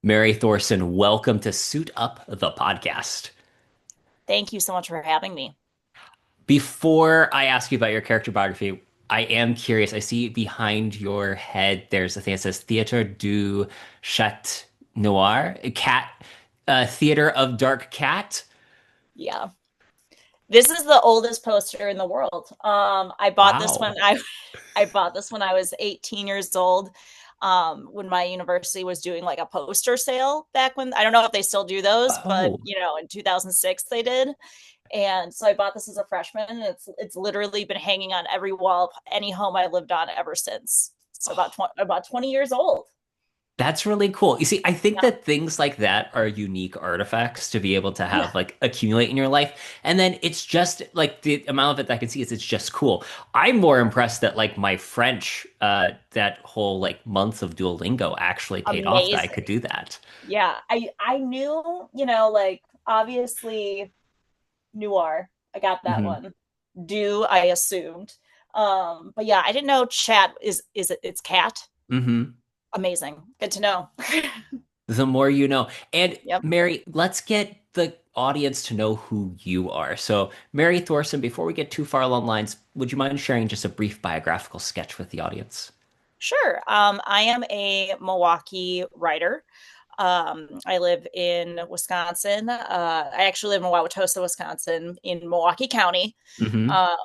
Mary Thorson, welcome to Suit Up the podcast. Thank you so much for having me. Before I ask you about your character biography, I am curious. I see behind your head there's a thing that says Theatre du Chat Noir, cat, Theater of Dark Cat. Yeah. This is the oldest poster in the world. I bought this when Wow. I bought this when I was 18 years old. When my university was doing like a poster sale back when I don't know if they still do those, but Oh, in 2006 they did. And so I bought this as a freshman, and it's literally been hanging on every wall of any home I lived on ever since. So about 20 years old. that's really cool. You see, I think Yeah. that things like that are unique artifacts to be able to Yeah. have like accumulate in your life. And then it's just like the amount of it that I can see is it's just cool. I'm more impressed that like my French, that whole like month of Duolingo actually paid off that I could Amazing. do that. Yeah. I knew, like obviously Noir. I got that Hmm. one. Do I assumed. But yeah, I didn't know chat is it's cat. Hmm. Amazing. Good to know. The more you know. And Yep. Mary, let's get the audience to know who you are. So, Mary Thorson, before we get too far along lines, would you mind sharing just a brief biographical sketch with the audience? Sure. I am a Milwaukee writer. I live in Wisconsin. I actually live in Wauwatosa, Wisconsin, in Milwaukee County. Hmm. Uh,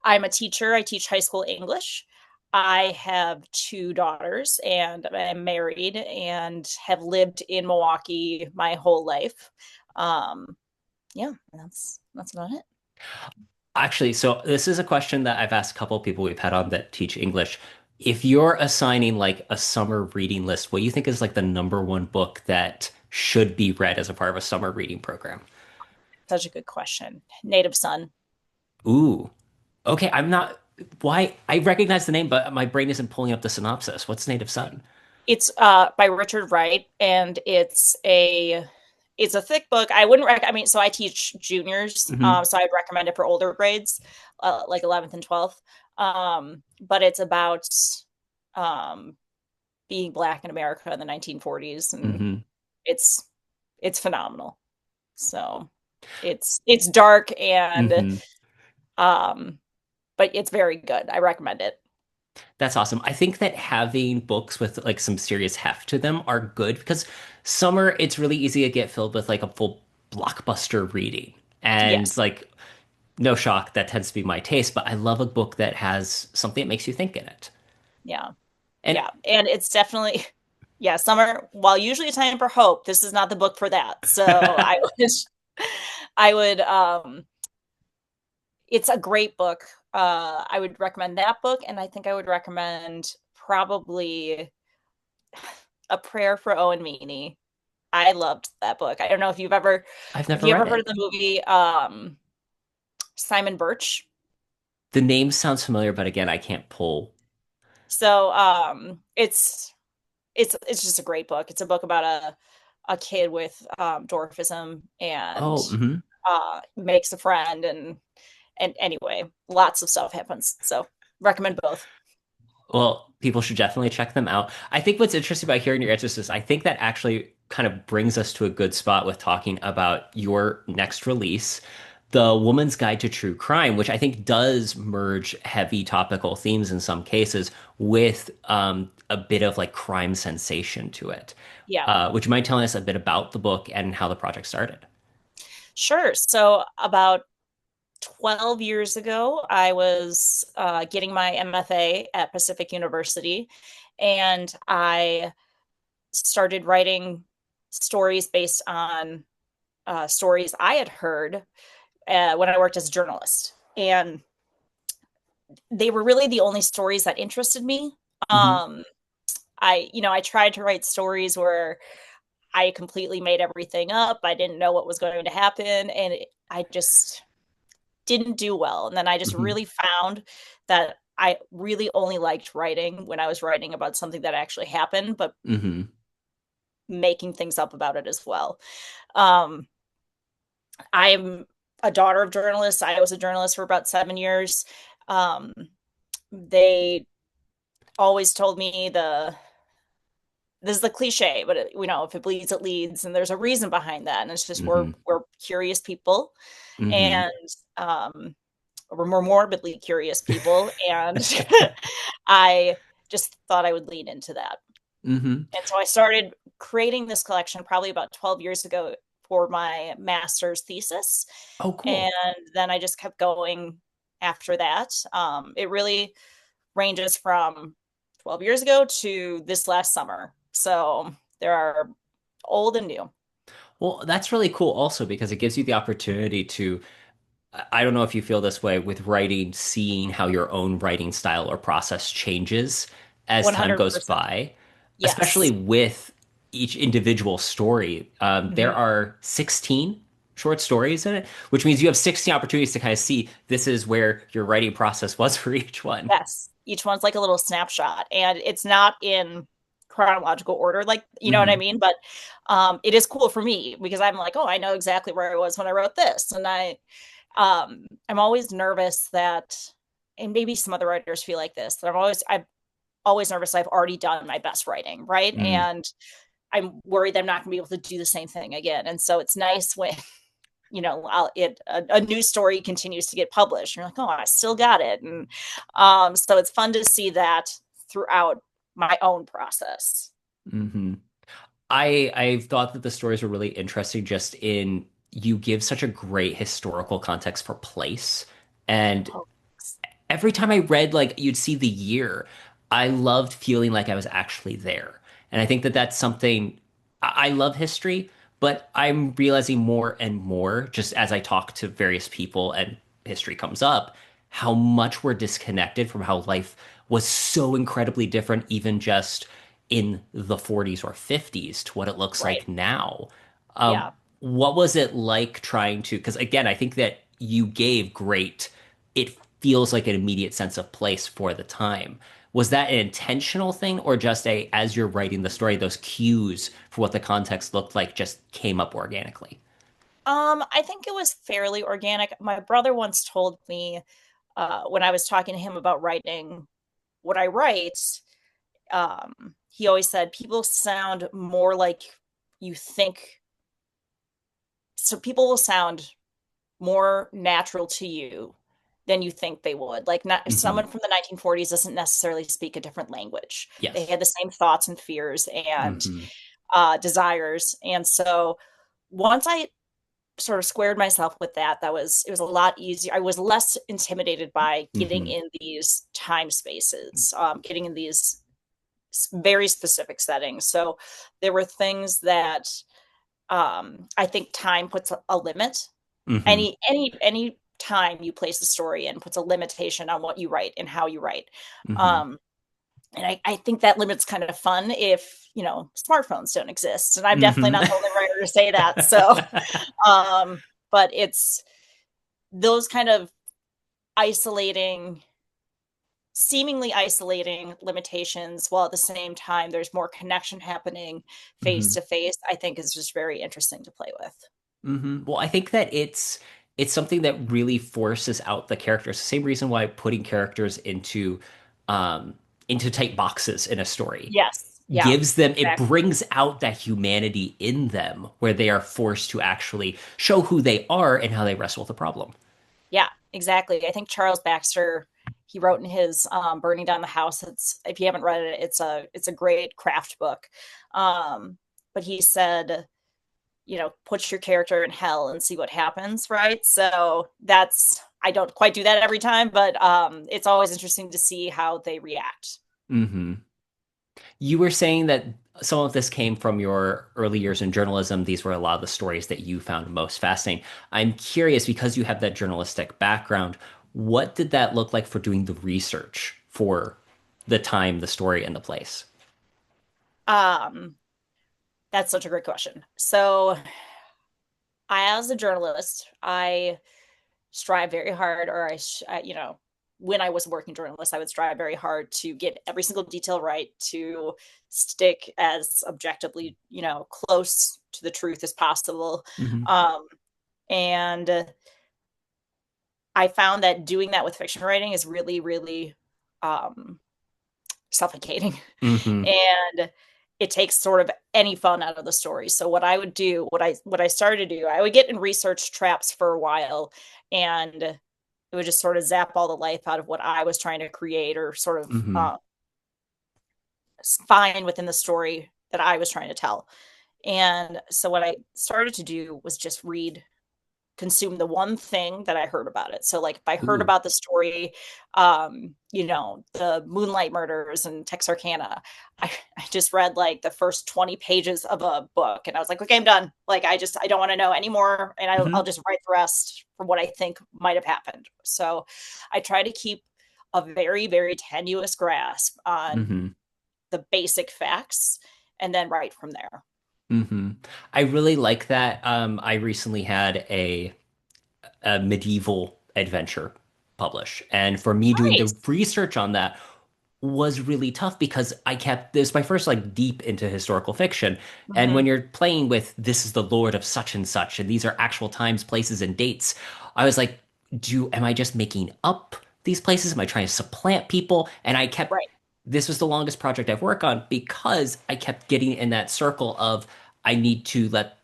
I'm a teacher. I teach high school English. I have two daughters and I'm married and have lived in Milwaukee my whole life. Um, yeah, that's about it. Actually, so this is a question that I've asked a couple of people we've had on that teach English. If you're assigning like a summer reading list, what do you think is like the number one book that should be read as a part of a summer reading program? Such a good question. Native Son. Ooh, okay. I'm not, why? I recognize the name, but my brain isn't pulling up the synopsis. What's Native Son? It's by Richard Wright, and it's a thick book. I wouldn't I mean, so I teach juniors, Hmm. so I'd recommend it for older grades, like 11th and 12th. But it's about um, being Black in America in the 1940s, and Hmm. it's it's phenomenal. So it's dark and Hmm. um, but it's very good. I recommend it. That's awesome. I think that having books with like some serious heft to them are good because summer, it's really easy to get filled with like a full blockbuster reading. And Yes. like, no shock, that tends to be my taste, but I love a book that has something that makes you think in it. Yeah. And Yeah. And it's definitely, yeah, summer, while usually a time for hope, this is not the book for that. So I would, it's a great book. I would recommend that book. And I think I would recommend probably A Prayer for Owen Meany. I loved that book. I don't know if I've have never you read ever heard of it. the movie, Simon Birch? The name sounds familiar, but again, I can't pull. So, it's just a great book. It's a book about a kid with dwarfism and Oh, hmm. makes a friend and anyway, lots of stuff happens. So recommend both. Well, people should definitely check them out. I think what's interesting about hearing your answers is I think that actually kind of brings us to a good spot with talking about your next release, The Woman's Guide to True Crime, which I think does merge heavy topical themes in some cases with a bit of like crime sensation to it. Yeah, Would you mind telling us a bit about the book and how the project started? sure. So about 12 years ago, I was getting my MFA at Pacific University, and I started writing stories based on stories I had heard when I worked as a journalist. And they were really the only stories that interested me. Hmm. Um, I tried to write stories where I completely made everything up. I didn't know what was going to happen, and I just didn't do well. And then I just Hmm. really found that I really only liked writing when I was writing about something that actually happened, but Hmm. making things up about it as well. Um, I'm a daughter of journalists. I was a journalist for about 7 years. Um, they always told me this is the cliche, but if it bleeds, it leads, and there's a reason behind that. And it's just Mm-hmm. we're curious people, Mm-hmm. and um, we're more morbidly curious people, and I just thought I would lean into that. Mm-hmm. And so I started creating this collection probably about 12 years ago for my master's thesis. Oh, And cool. then I just kept going after that. It really ranges from 12 years ago to this last summer. So there are old and new. Well, that's really cool also because it gives you the opportunity to, I don't know if you feel this way with writing, seeing how your own writing style or process changes as time goes 100%. by, especially Yes. with each individual story. There Mhm. are 16 short stories in it, which means you have 16 opportunities to kind of see this is where your writing process was for each one. Yes. Each one's like a little snapshot, and it's not in chronological order, like, you know what I Hmm. mean? But it is cool for me because I'm like, oh, I know exactly where I was when I wrote this. And I'm always nervous that, and maybe some other writers feel like this, that I'm always nervous I've already done my best writing, right? Mm. And I'm worried I'm not going to be able to do the same thing again. And so it's nice when a new story continues to get published. You're like, oh, I still got it, and so it's fun to see that throughout my own process. Hmm. I've thought that the stories were really interesting just in you give such a great historical context for place. And Oh, every time I read, like, you'd see the year, I loved feeling like I was actually there. And I think that that's something I love history, but I'm realizing more and more just as I talk to various people and history comes up, how much we're disconnected from how life was so incredibly different, even just in the 40s or 50s to what it looks right. like now. Yeah. What was it like trying to? Because again, I think that you gave great, it feels like an immediate sense of place for the time. Was that an intentional thing or just a, as you're writing the story, those cues for what the context looked like just came up organically? I think it was fairly organic. My brother once told me when I was talking to him about writing what I write, he always said people sound more like you think. So people will sound more natural to you than you think they would. Like, not Hmm. someone from the 1940s doesn't necessarily speak a different language. They Yes. had the same thoughts and fears and Hmm. desires. And so once I sort of squared myself with that, it was a lot easier. I was less intimidated by getting Hmm. in these time spaces, getting in these very specific settings. So there were things that I think time puts a limit. Hmm. Any time you place a story in puts a limitation on what you write and how you write. Hmm. Um, and I think that limit's kind of fun if, smartphones don't exist. And I'm definitely Hmm. not the only writer to say that. So, um, but it's those kind of isolating, seemingly isolating limitations, while at the same time there's more connection happening face Hmm. to face, I think is just very interesting to play with. Hmm. Well, I think that it's something that really forces out the characters. The same reason why putting characters um into tight boxes in a story Yes. Yeah, gives them, it exactly. brings out that humanity in them where they are forced to actually show who they are and how they wrestle with the problem. Yeah, exactly. I think Charles Baxter, he wrote in his Burning Down the House. It's, if you haven't read it, it's a great craft book. Um, but he said, put your character in hell and see what happens, right? So that's, I don't quite do that every time, but it's always interesting to see how they react. Hmm. You were saying that some of this came from your early years in journalism. These were a lot of the stories that you found most fascinating. I'm curious because you have that journalistic background, what did that look like for doing the research for the time, the story, and the place? Um, that's such a great question. So, as a journalist, I strive very hard, or when I was a working journalist, I would strive very hard to get every single detail right, to stick as objectively, close to the truth as possible. Hmm. Um, and I found that doing that with fiction writing is really, really um, suffocating. Hmm. And it takes sort of any fun out of the story. So what I would do, what I started to do, I would get in research traps for a while, and it would just sort of zap all the life out of what I was trying to create, or sort of Hmm. find within the story that I was trying to tell. And so what I started to do was just consume the one thing that I heard about it. So like if I heard Ooh. about the story, the Moonlight Murders and Texarkana, I just read like the first 20 pages of a book, and I was like, okay, I'm done. Like I don't want to know anymore. And I'll Hmm. just write the rest from what I think might have happened. So I try to keep a very, very tenuous grasp on Hmm. the basic facts and then write from there. Hmm. I really like that. I recently had a medieval adventure published, and for me doing the Nice. research on that was really tough because I kept this my first like deep into historical fiction. And when Mm-hmm. you're playing with this is the Lord of such and such, and these are actual times, places, and dates, I was like, do am I just making up these places? Am I trying to supplant people? And I kept Right. this was the longest project I've worked on because I kept getting in that circle of I need to let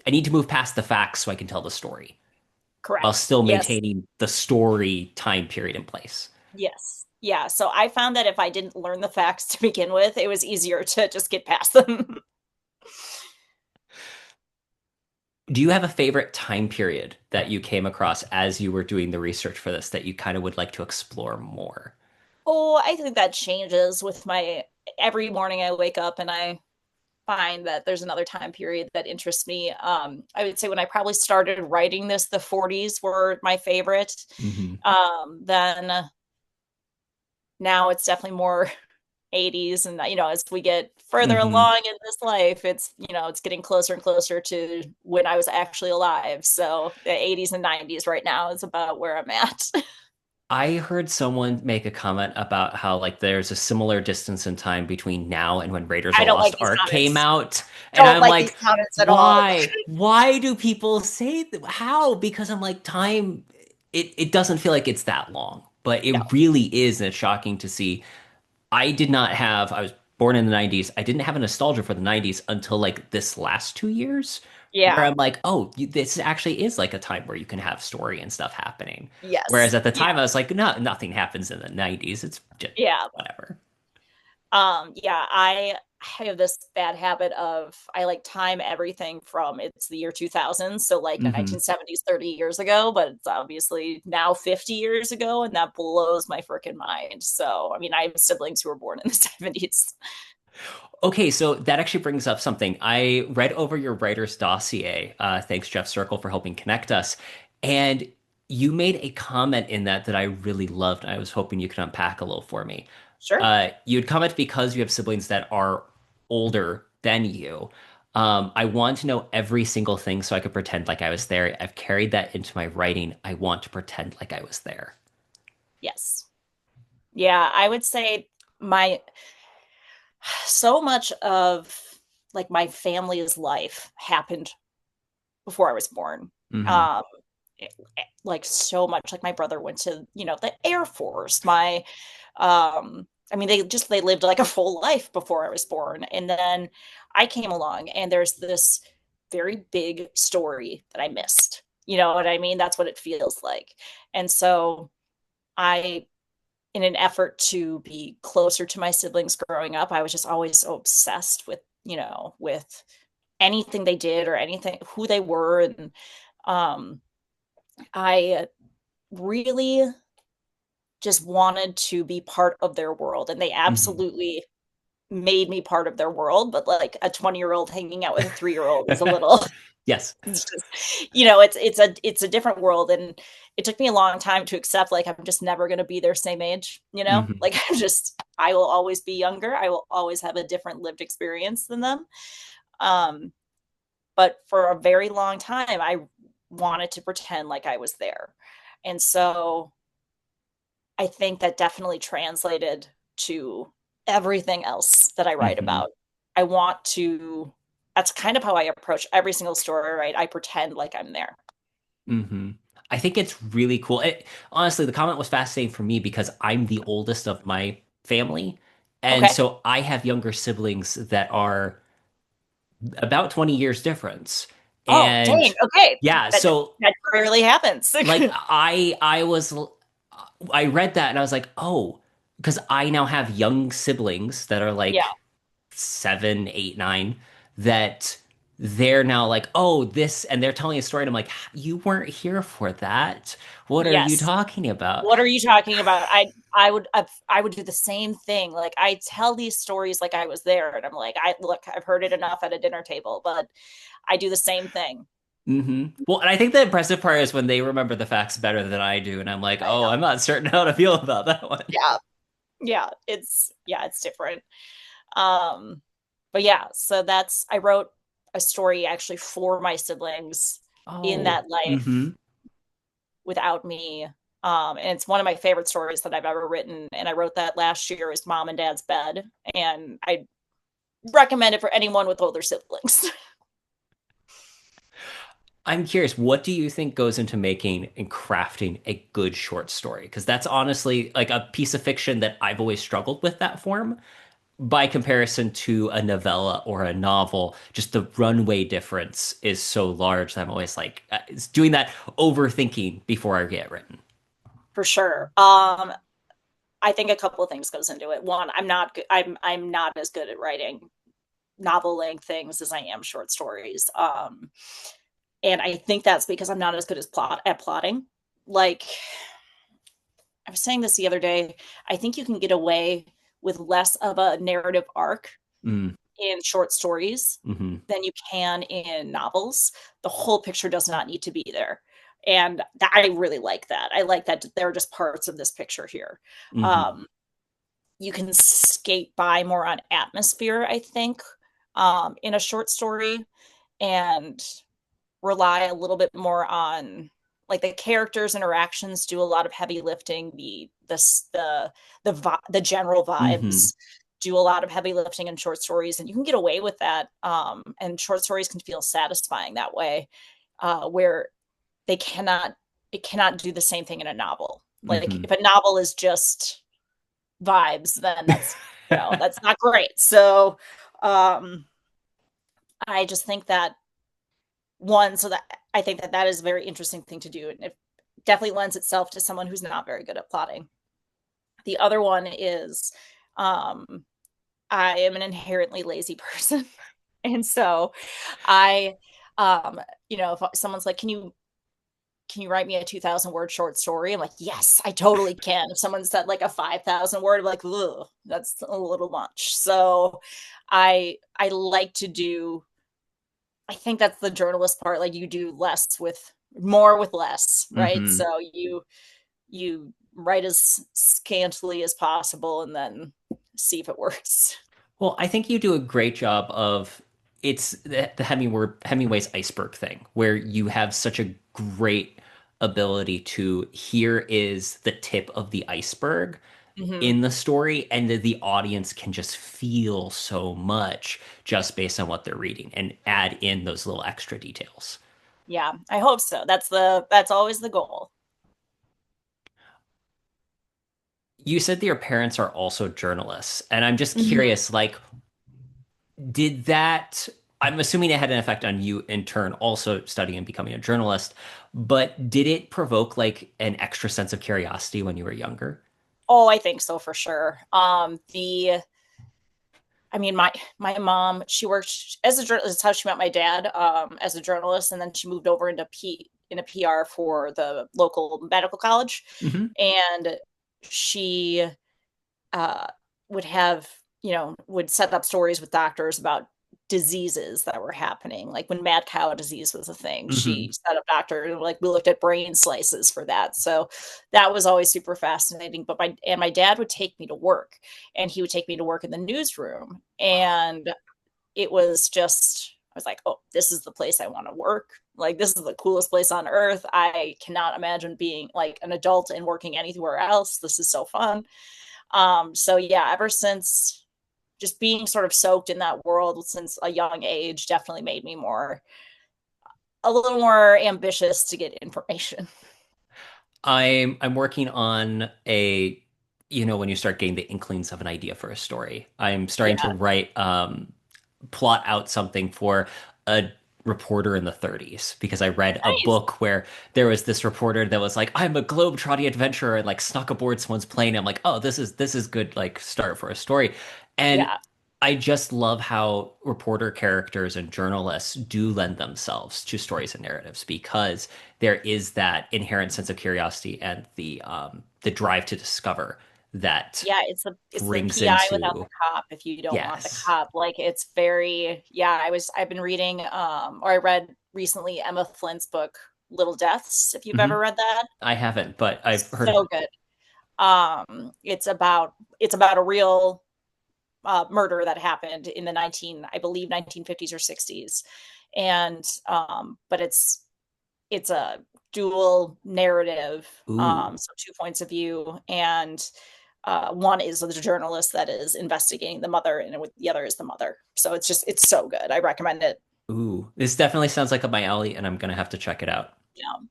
I need to move past the facts so I can tell the story while Correct. still Yes. maintaining the story time period in place. Yes. Yeah. So I found that if I didn't learn the facts to begin with, it was easier to just get past them. Do you have a favorite time period that you came across as you were doing the research for this that you kind of would like to explore more? Oh, I think that changes with my every morning I wake up and I find that there's another time period that interests me. I would say when I probably started writing this, the 40s were my favorite. Hmm. Then now it's definitely more 80s, and as we get further Hmm. along in this life, it's getting closer and closer to when I was actually alive. So the 80s and 90s right now is about where I'm at. I heard someone make a comment about how like there's a similar distance in time between now and when Raiders of I the don't Lost like these Ark came comments. out, and Don't I'm like these like, comments at all. why? Why do people say how? Because I'm like, time. It doesn't feel like it's that long, but No. it really is, and it's shocking to see. I was born in the 90s. I didn't have a nostalgia for the 90s until like this last 2 years, where Yeah. I'm like, oh, this actually is like a time where you can have story and stuff happening. Whereas Yes. at the Yeah. time, I was like, no, nothing happens in the 90s. It's just Yeah. whatever. Yeah, I have this bad habit of I like time everything from it's the year 2000, so like Hmm. 1970s, 30 years ago, but it's obviously now 50 years ago, and that blows my freaking mind. So, I mean, I have siblings who were born in the 70s. Okay, so that actually brings up something. I read over your writer's dossier. Thanks, Jeff Circle, for helping connect us. And you made a comment in that I really loved. I was hoping you could unpack a little for me. Sure. You'd comment because you have siblings that are older than you. I want to know every single thing so I could pretend like I was there. I've carried that into my writing. I want to pretend like I was there. Yes. Yeah, I would say my so much of like my family's life happened before I was born. Hmm. Um, like so much. Like my brother went to, the Air Force. I mean, they lived like a full life before I was born. And then I came along and there's this very big story that I missed. You know what I mean? That's what it feels like. And so I in an effort to be closer to my siblings growing up, I was just always so obsessed with anything they did or anything who they were. And um I really just wanted to be part of their world, and they Hmm. absolutely made me part of their world. But like a 20-year-old hanging out with a 3-year-old is a little Yes. it's just it's a different world, and it took me a long time to accept like I'm just never going to be their same age. Hmm. Like I will always be younger, I will always have a different lived experience than them. um but for a very long time I wanted to pretend like I was there, and so I think that definitely translated to everything else that I write Hmm. about. I want to, that's kind of how I approach every single story, right? I pretend like I'm there. Hmm. I think it's really cool. Honestly, the comment was fascinating for me because I'm the oldest of my family, And Okay. so I have younger siblings that are about 20 years difference. Oh, And dang. Okay. yeah, That so that rarely happens. like I read that and I was like, "Oh, because I now have young siblings that are Yeah. like 7, 8, 9 that they're now like, "Oh, this," and they're telling a story and I'm like, "You weren't here for that. What are you Yes. talking about?" What are you talking about? I would do the same thing. Like I tell these stories like I was there, and I'm like, I look, I've heard it enough at a dinner table, but I do the same thing. Well, and I think the impressive part is when they remember the facts better than I do, and I'm like, I "Oh, I'm know. not certain how to feel about that one." Yeah. Yeah, it's different. Um, but yeah, so that's I wrote a story actually for my siblings in Oh, that life mm-hmm. without me. And it's one of my favorite stories that I've ever written. And I wrote that last year as Mom and Dad's Bed. And I recommend it for anyone with older siblings. I'm curious, what do you think goes into making and crafting a good short story? Because that's honestly like a piece of fiction that I've always struggled with that form. By comparison to a novella or a novel, just the runway difference is so large that I'm always like it's doing that overthinking before I get written. For sure. I think a couple of things goes into it. One, I'm not as good at writing novel length things as I am short stories. And I think that's because I'm not as good as plotting. Like I was saying this the other day, I think you can get away with less of a narrative arc Mm, in short stories hmm than you can in novels. The whole picture does not need to be there. And I really like that. I like that there are just parts of this picture here. hmm Um, you can skate by more on atmosphere, I think, in a short story and rely a little bit more on like the characters interactions do a lot of heavy lifting the general hmm vibes do a lot of heavy lifting in short stories and you can get away with that and short stories can feel satisfying that way where they cannot it cannot do the same thing in a novel like hmm if a novel is just vibes then that's that's not great so um I just think that one so that I think that that is a very interesting thing to do and it definitely lends itself to someone who's not very good at plotting. The other one is um I am an inherently lazy person and so I um if someone's like can you write me a 2,000 word short story? I'm like, yes, I totally can. If someone said like a 5,000 word, I'm like, ugh, that's a little much. So I like to do I think that's the journalist part. Like you do less with more with less, right? hmm So you write as scantily as possible and then see if it works. Well, I think you do a great job of it's the Hemingway's iceberg thing, where you have such a great ability to here is the tip of the iceberg Hmm. in the story, and the audience can just feel so much just based on what they're reading and add in those little extra details. Yeah, I hope so. That's always the goal. You said that your parents are also journalists, and I'm just Hmm. curious, like, did that, I'm assuming it had an effect on you in turn, also studying and becoming a journalist, but did it provoke like an extra sense of curiosity when you were younger? Oh, I think so for sure. The I mean, my mom, she worked as a journalist. That's how she met my dad, as a journalist, and then she moved over into PR for the local medical college, Hmm and she uh, would have would set up stories with doctors about diseases that were happening like when mad cow disease was a thing she hmm set up doctor like we looked at brain slices for that so that was always super fascinating but my dad would take me to work and he would take me to work in the newsroom and it was just I was like oh this is the place I want to work like this is the coolest place on earth I cannot imagine being like an adult and working anywhere else this is so fun so yeah, ever since just being sort of soaked in that world since a young age definitely made me a little more ambitious to get information. I'm working on a when you start getting the inklings of an idea for a story. I'm starting to Yeah. write, plot out something for a reporter in the 30s because I read a Nice. book where there was this reporter that was like, I'm a globe-trotting adventurer and like snuck aboard someone's plane. I'm like, oh, this is good like start for a story. And Yeah. I just love how reporter characters and journalists do lend themselves to stories and narratives because there is that inherent sense of curiosity and the drive to discover that Yeah, it's the brings PI without the into cop if you don't want the yes. cop. Like it's very, yeah, I've been reading or I read recently Emma Flint's book Little Deaths, if you've Hmm. ever read that. I haven't, but I've heard of So it. good. It's about a real murder that happened in the 1950s or 60s. And but it's a dual narrative, Ooh, so two points of view, and one is the journalist that is investigating the mother, and the other is the mother. So it's so good. I recommend it. ooh. This definitely sounds like up my alley, and I'm gonna have to check it out. Yeah.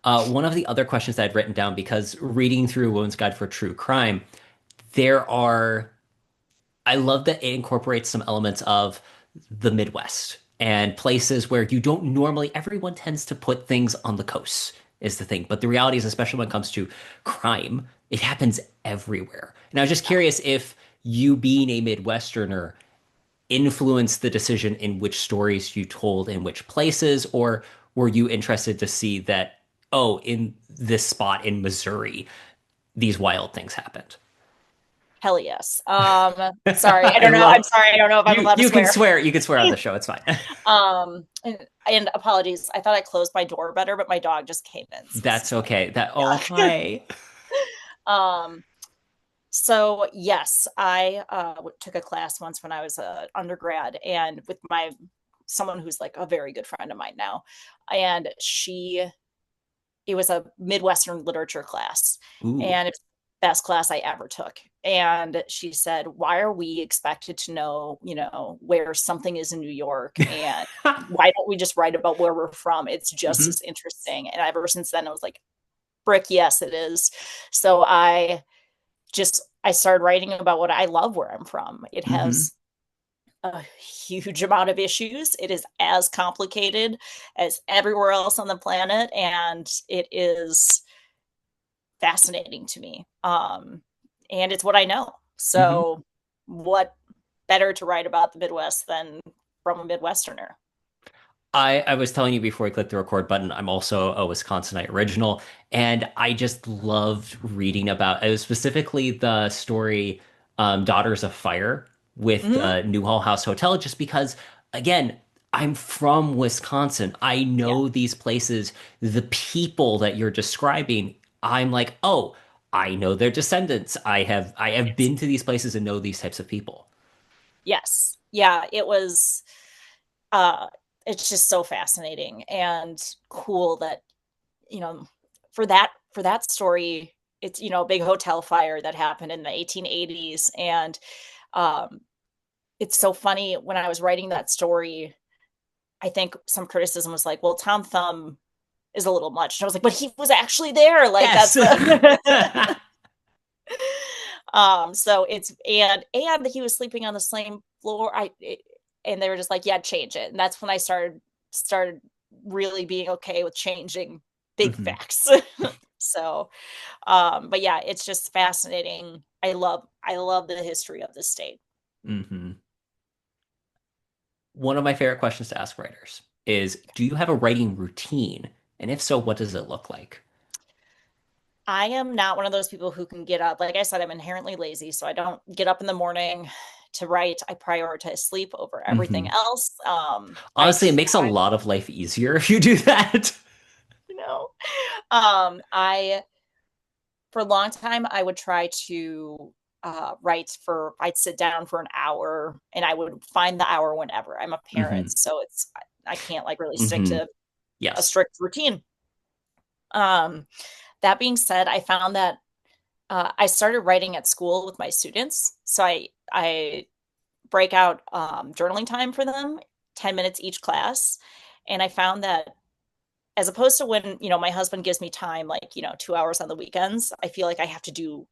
One of the other questions I had written down because reading through Women's Guide for True Crime, there are I love that it incorporates some elements of the Midwest and places where you don't normally, everyone tends to put things on the coast, is the thing. But the reality is, especially when it comes to crime, it happens everywhere. And I was just curious if you being a Midwesterner influenced the decision in which stories you told in which places, or were you interested to see that, oh, in this spot in Missouri, these wild things happened? Hell yes. Sorry, I I don't know. I'm love sorry, I don't know if I'm you. allowed to You can swear. swear. You can swear on the show. It's fine. And apologies. I thought I closed my door better, but my dog just came in. So this That's is like, okay. That oh yeah. hi. um, so yes, I took a class once when I was a undergrad, and with my someone who's like a very good friend of mine now, and it was a Midwestern literature class, Ooh. and it's the best class I ever took. And she said, "Why are we expected to know, where something is in New York? And why don't we just write about where we're from? It's just Hmm. as interesting." And ever since then, I was like, "Brick, yes, it is." So I started writing about what I love where I'm from. It Hmm. has a huge amount of issues. It is as complicated as everywhere else on the planet, and it is fascinating to me. And it's what I know. Hmm. So, what better to write about the Midwest than from a Midwesterner? I was telling you before we clicked the record button, I'm also a Wisconsinite original, and I just loved reading about it was specifically the story Daughters of Fire with Mm-hmm. the Newhall House Hotel, just because, again, I'm from Wisconsin. I Yeah. know these places, the people that you're describing, I'm like, oh, I know their descendants. I have Yes. been to these places and know these types of people. Yes. Yeah. It was. Uh, it's just so fascinating and cool that you know for that story, it's a big hotel fire that happened in the 1880s, and um it's so funny when I was writing that story. I think some criticism was like, well, Tom Thumb is a little much, and I was like, but he was actually there, like Yes. that's the so it's and he was sleeping on the same floor. And they were just like, yeah, change it. And that's when I started really being okay with changing big Hmm. facts. So but yeah, it's just fascinating. I love the history of the state. Hmm. One of my favorite questions to ask writers is, do you have a writing routine? And if so, what does it look like? I am not one of those people who can get up. Like I said, I'm inherently lazy, so I don't get up in the morning to write. I prioritize sleep over Hmm. everything else. I Honestly, it makes a lot of life easier if you do that. you know I for a long time I would try to I'd sit down for an hour, and I would find the hour whenever. I'm a parent, Hmm. so I can't like really stick Hmm. to a Yes. strict routine. um that being said, I found that I started writing at school with my students, so I break out journaling time for them, 10 minutes each class. And I found that as opposed to when my husband gives me time, like 2 hours on the weekends, I feel like I have to do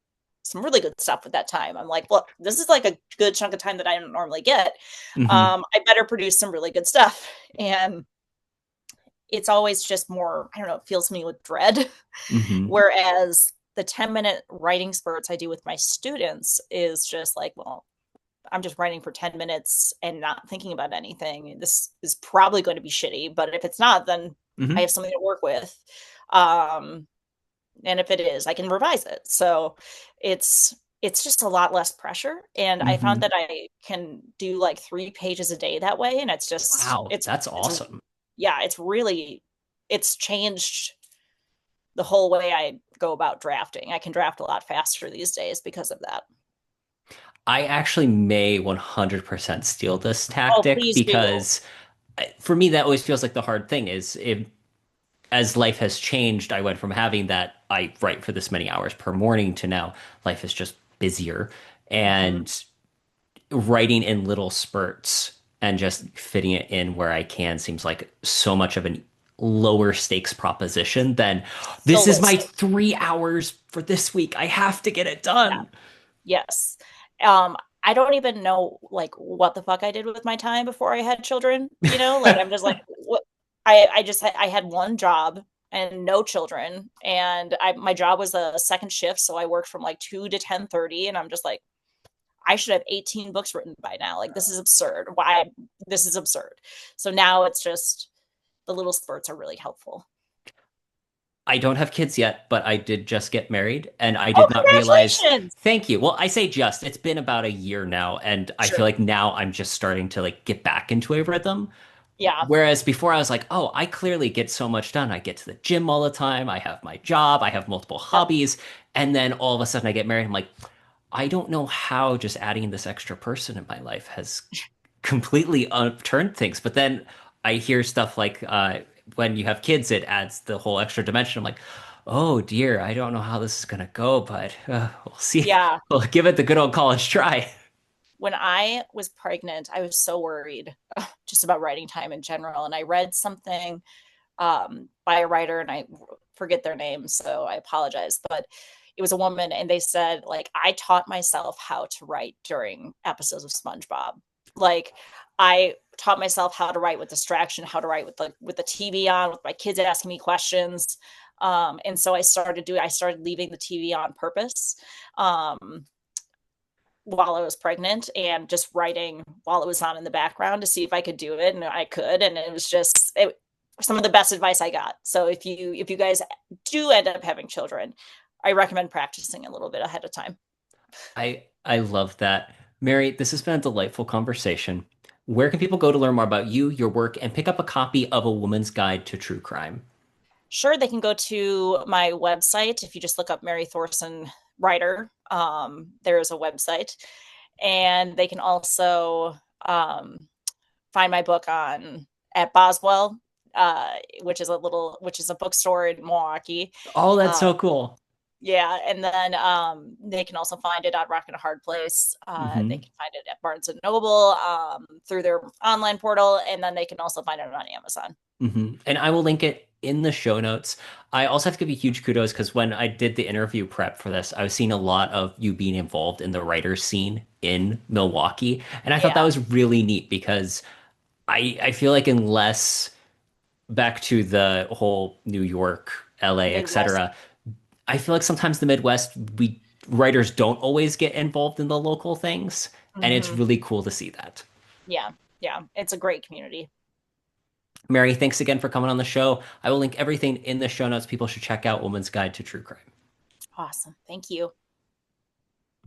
some really good stuff with that time. I'm like, look, this is like a good chunk of time that I don't normally get. Hmm. I better produce some really good stuff. And it's always just more, I don't know, it fills me with dread. Hmm. Whereas the 10-minute writing spurts I do with my students is just like, well, I'm just writing for 10 minutes and not thinking about anything. This is probably going to be shitty, but if it's not, then I Hmm. have something to work with. Um, and if it is, I can revise it. So it's just a lot less pressure. And I found Hmm. that I can do like 3 pages a day that way. And it's just Wow, that's it's awesome. yeah, it's really it's changed the whole way I go about drafting. I can draft a lot faster these days because of that. I actually may 100% steal this Oh, tactic please do. because for me, that always feels like the hard thing is as life has changed, I went from having that I write for this many hours per morning to now life is just busier Mm-hmm. and writing in little spurts and just fitting it in where I can seems like so much of an lower stakes proposition than this So is low my stakes. 3 hours for this week. I have to get it Yeah. done. Yes. I don't even know like what the fuck I did with my time before I had children, you know? Like I'm just like what I had one job and no children and my job was a second shift, so I worked from like 2 to 10:30 and I'm just like I should have 18 books written by now. Like this is absurd. Why this is absurd. So now it's just the little spurts are really helpful. I don't have kids yet, but I did just get married, and I Oh, did not realize. congratulations. Thank you. Well, I say just. It's been about a year now, and I feel Sure. like now I'm just starting to like get back into a rhythm. Yeah. Whereas before I was like, oh, I clearly get so much done. I get to the gym all the time. I have my job. I have multiple Yep. hobbies. And then all of a sudden I get married. I'm like, I don't know how just adding this extra person in my life has completely turned things. But then I hear stuff like when you have kids, it adds the whole extra dimension. I'm like, oh dear, I don't know how this is gonna go, but we'll see. Yeah. We'll give it the good old college try. When I was pregnant, I was so worried just about writing time in general. And I read something by a writer, and I forget their name, so I apologize. But it was a woman, and they said, like, I taught myself how to write during episodes of SpongeBob. Like, I taught myself how to write with distraction, how to write with the TV on, with my kids asking me questions. And so I started leaving the TV on purpose. Um, while I was pregnant and just writing while it was on in the background to see if I could do it, and I could, and it was just some of the best advice I got. So if you guys do end up having children, I recommend practicing a little bit ahead of time. I love that. Mary, this has been a delightful conversation. Where can people go to learn more about you, your work, and pick up a copy of A Woman's Guide to True Crime? Sure, they can go to my website. If you just look up Mary Thorson writer, there is a website, and they can also find my book on at Boswell, which is a bookstore in Milwaukee. Oh, that's Uh, so cool. yeah, and then they can also find it on Rock and a Hard Place. They Hmm. can find it at Barnes and Noble through their online portal, and then they can also find it on Amazon. Hmm. And I will link it in the show notes. I also have to give you huge kudos because when I did the interview prep for this, I was seeing a lot of you being involved in the writers scene in Milwaukee. And I thought that Yeah, was really neat because I feel like unless back to the whole New York, LA, Midwest. etc., I feel like sometimes the Midwest, we writers don't always get involved in the local things. And it's Hmm. really cool to see that. Yeah, yeah, it's a great community. Mary, thanks again for coming on the show. I will link everything in the show notes. People should check out Woman's Guide to True Crime. Awesome. Thank you.